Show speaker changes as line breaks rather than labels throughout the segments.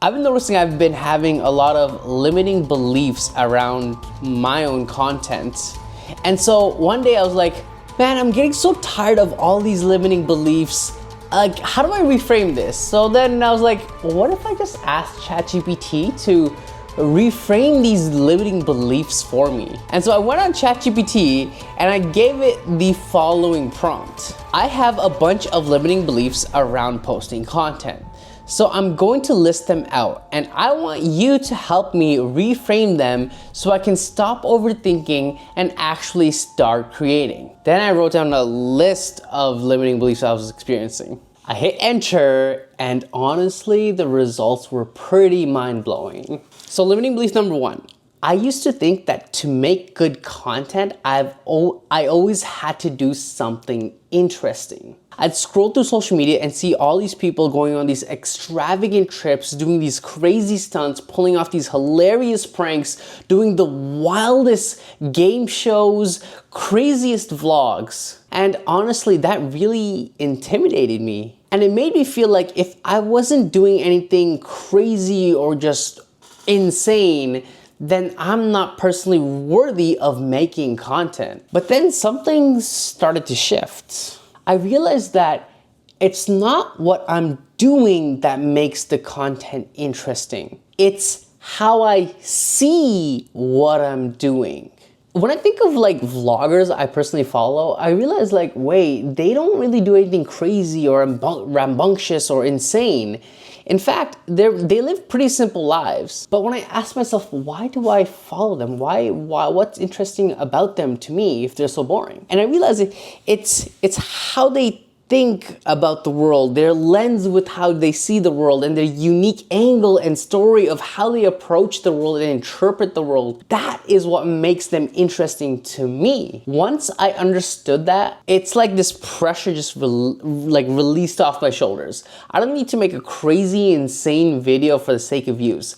I've been noticing I've been having a lot of limiting beliefs around my own content. And so one day I was like, man, I'm getting so tired of all these limiting beliefs. Like, how do I reframe this? So then I was like, well, what if I just ask ChatGPT to reframe these limiting beliefs for me? And so I went on ChatGPT and I gave it the following prompt. I have a bunch of limiting beliefs around posting content. So I'm going to list them out and I want you to help me reframe them so I can stop overthinking and actually start creating. Then I wrote down a list of limiting beliefs I was experiencing. I hit enter and honestly, the results were pretty mind-blowing. So limiting belief number 1. I used to think that to make good content, I always had to do something interesting. I'd scroll through social media and see all these people going on these extravagant trips, doing these crazy stunts, pulling off these hilarious pranks, doing the wildest game shows, craziest vlogs. And honestly, that really intimidated me. And it made me feel like if I wasn't doing anything crazy or just insane, then I'm not personally worthy of making content. But then something started to shift. I realized that it's not what I'm doing that makes the content interesting. It's how I see what I'm doing. When I think of like vloggers I personally follow, I realize like, wait, they don't really do anything crazy or rambunctious or insane. In fact, they live pretty simple lives. But when I ask myself, why do I follow them? Why, what's interesting about them to me if they're so boring? And I realize it's how they think about the world, their lens with how they see the world, and their unique angle and story of how they approach the world and interpret the world. That is what makes them interesting to me. Once I understood that, it's like this pressure just released off my shoulders. I don't need to make a crazy, insane video for the sake of views.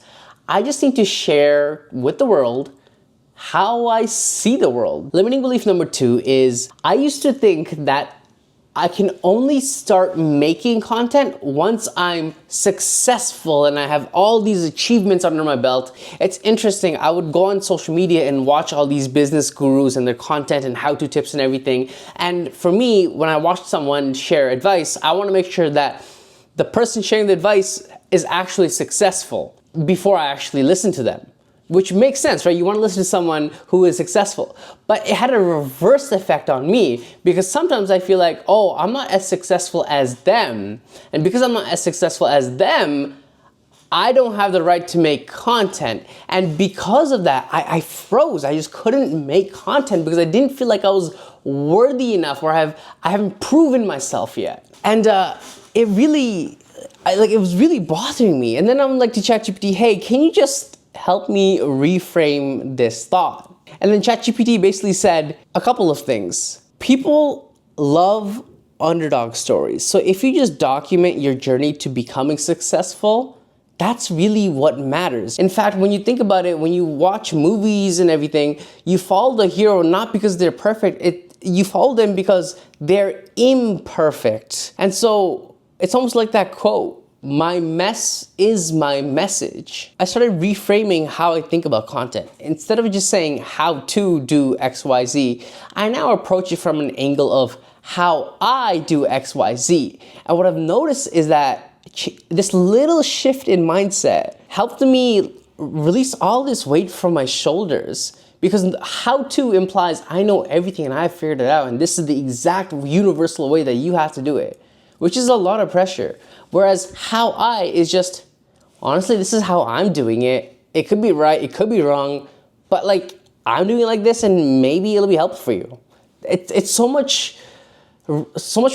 I just need to share with the world how I see the world. Limiting belief number 2 is I used to think that I can only start making content once I'm successful and I have all these achievements under my belt. It's interesting, I would go on social media and watch all these business gurus and their content and how-to tips and everything. And for me, when I watch someone share advice, I want to make sure that the person sharing the advice is actually successful before I actually listen to them. Which makes sense, right? You want to listen to someone who is successful. But it had a reverse effect on me because sometimes I feel like, oh, I'm not as successful as them. And because I'm not as successful as them, I don't have the right to make content. And because of that, I froze. I just couldn't make content because I didn't feel like I was worthy enough or I haven't proven myself yet. And it was really bothering me. And then I'm like to ChatGPT, hey, can you just help me reframe this thought? And then ChatGPT basically said a couple of things. People love underdog stories. So if you just document your journey to becoming successful, that's really what matters. In fact, when you think about it, when you watch movies and everything, you follow the hero not because they're perfect, you follow them because they're imperfect. And so it's almost like that quote, my mess is my message. I started reframing how I think about content. Instead of just saying how to do XYZ, I now approach it from an angle of how I do XYZ. And what I've noticed is that this little shift in mindset helped me release all this weight from my shoulders. Because how to implies I know everything and I've figured it out and this is the exact universal way that you have to do it, which is a lot of pressure. Whereas how I is just, honestly, this is how I'm doing it. It could be right, it could be wrong, but like I'm doing it like this and maybe it'll be helpful for you. It's so much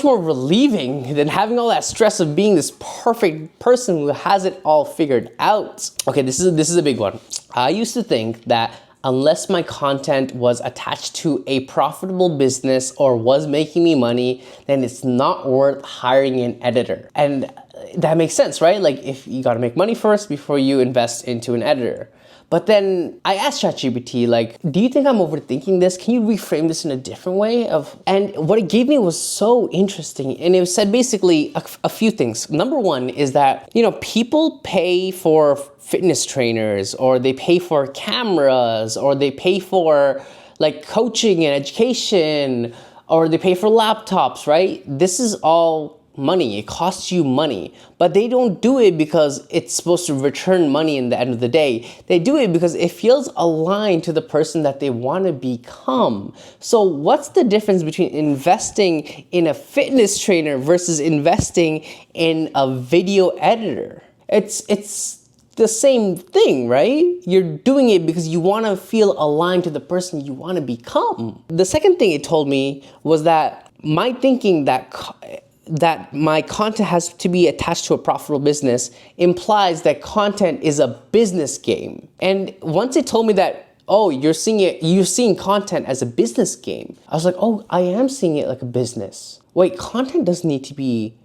more relieving than having all that stress of being this perfect person who has it all figured out. Okay, this is a big one. I used to think that unless my content was attached to a profitable business or was making me money, then it's not worth hiring an editor. And that makes sense, right? Like if you gotta make money first before you invest into an editor. But then I asked ChatGPT, like, do you think I'm overthinking this? Can you reframe this in a different way? And what it gave me was so interesting. And it said basically a few things. Number one is that, people pay for fitness trainers, or they pay for cameras, or they pay for like coaching and education, or they pay for laptops, right? This is all money. It costs you money, but they don't do it because it's supposed to return money in the end of the day. They do it because it feels aligned to the person that they want to become. So what's the difference between investing in a fitness trainer versus investing in a video editor? It's the same thing, right? You're doing it because you want to feel aligned to the person you want to become. The second thing it told me was that my thinking that my content has to be attached to a profitable business implies that content is a business game. And once it told me that, oh, you're seeing content as a business game, I was like, oh, I am seeing it like a business. Wait, content doesn't need to be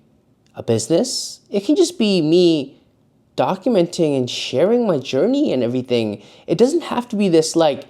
a business. It can just be me documenting and sharing my journey and everything. It doesn't have to be this like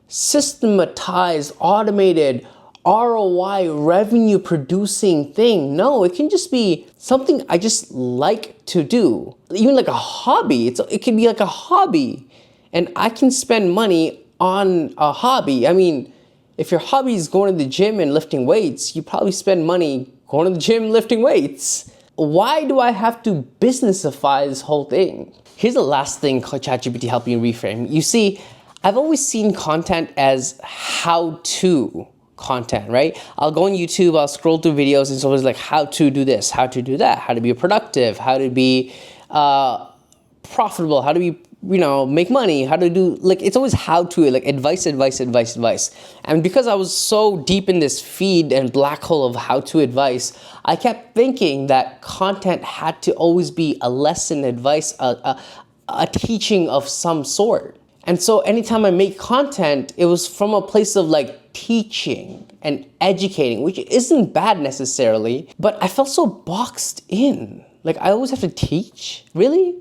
systematized, automated, ROI revenue producing thing. No, it can just be something I just like to do. Even like a hobby. It can be like a hobby. And I can spend money on a hobby. I mean, if your hobby is going to the gym and lifting weights, you probably spend money going to the gym lifting weights. Why do I have to businessify this whole thing? Here's the last thing ChatGPT helped me reframe. You see, I've always seen content as how-to content, right? I'll go on YouTube, I'll scroll through videos, and it's always like how to do this, how to do that, how to be productive, how to be profitable, how to be, make money, how to do, like, it's always how to, like advice. And because I was so deep in this feed and black hole of how to advice, I kept thinking that content had to always be a lesson, advice, a teaching of some sort. And so anytime I make content, it was from a place of like teaching and educating, which isn't bad necessarily, but I felt so boxed in. Like I always have to teach, really?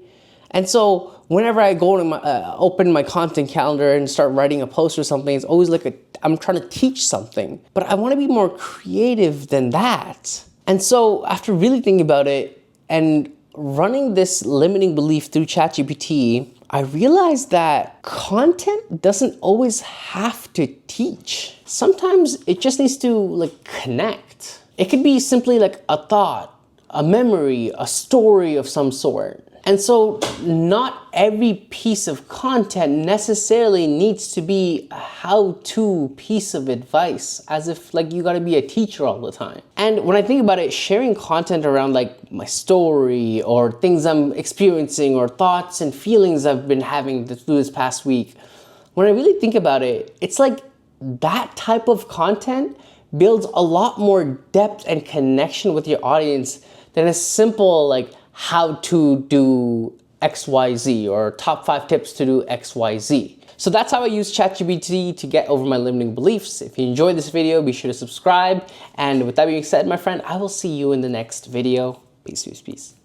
And so whenever I go to open my content calendar and start writing a post or something, it's always like I'm trying to teach something, but I want to be more creative than that. And so after really thinking about it and running this limiting belief through ChatGPT, I realized that content doesn't always have to teach. Sometimes it just needs to like connect. It could be simply like a thought, a memory, a story of some sort. And so not every piece of content necessarily needs to be a how-to piece of advice, as if like you gotta be a teacher all the time. And when I think about it, sharing content around like my story or things I'm experiencing or thoughts and feelings I've been having through this past week, when I really think about it, it's like that type of content builds a lot more depth and connection with your audience than a simple like how to do XYZ or top 5 tips to do XYZ. So that's how I use ChatGPT to get over my limiting beliefs. If you enjoyed this video, be sure to subscribe. And with that being said, my friend, I will see you in the next video. Peace, peace, peace.